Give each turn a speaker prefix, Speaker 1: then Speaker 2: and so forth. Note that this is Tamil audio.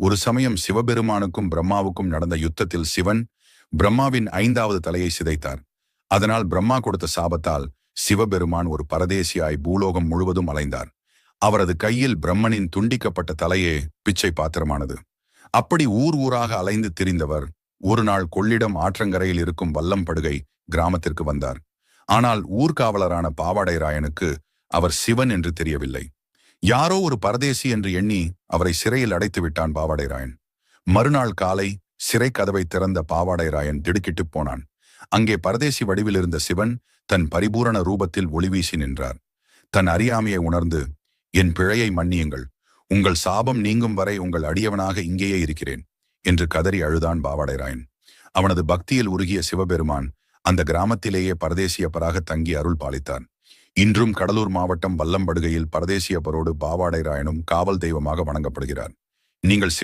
Speaker 1: ஒரு சமயம் சிவபெருமானுக்கும் பிரம்மாவுக்கும் நடந்த யுத்தத்தில் சிவன் பிரம்மாவின் 5வது தலையை சிதைத்தார். அதனால் பிரம்மா கொடுத்த சாபத்தால் சிவபெருமான் ஒரு பரதேசியாய் பூலோகம் முழுவதும் அலைந்தார். அவரது கையில் பிரம்மனின் துண்டிக்கப்பட்ட தலையே பிச்சை பாத்திரமானது. அப்படி ஊர் ஊராக அலைந்து திரிந்தவர் ஒரு நாள் கொள்ளிடம் ஆற்றங்கரையில் இருக்கும் வல்லம்படுகை கிராமத்திற்கு வந்தார். ஆனால் ஊர்காவலரான பாவாடை ராயனுக்கு அவர் சிவன் என்று தெரியவில்லை. யாரோ ஒரு பரதேசி என்று எண்ணி அவரை சிறையில் அடைத்து விட்டான் பாவாடை ராயன். மறுநாள் காலை சிறை கதவை திறந்த பாவாடை ராயன் திடுக்கிட்டு போனான். அங்கே பரதேசி வடிவில் இருந்த சிவன் தன் பரிபூரண ரூபத்தில் ஒளிவீசி நின்றார். தன் அறியாமையை உணர்ந்து, என் பிழையை மன்னியுங்கள், உங்கள் சாபம் நீங்கும் வரை உங்கள் அடியவனாக இங்கேயே இருக்கிறேன் என்று கதறி அழுதான் பாவாடை ராயன். அவனது பக்தியில் உருகிய சிவபெருமான் அந்த கிராமத்திலேயே பரதேசியப்பராக தங்கி அருள் பாலித்தார். இன்றும் கடலூர் மாவட்டம் வல்லம்படுகையில் பரதேசியப்பரோடு பாவாடை ராயனும் காவல் தெய்வமாக வணங்கப்படுகிறார். நீங்கள்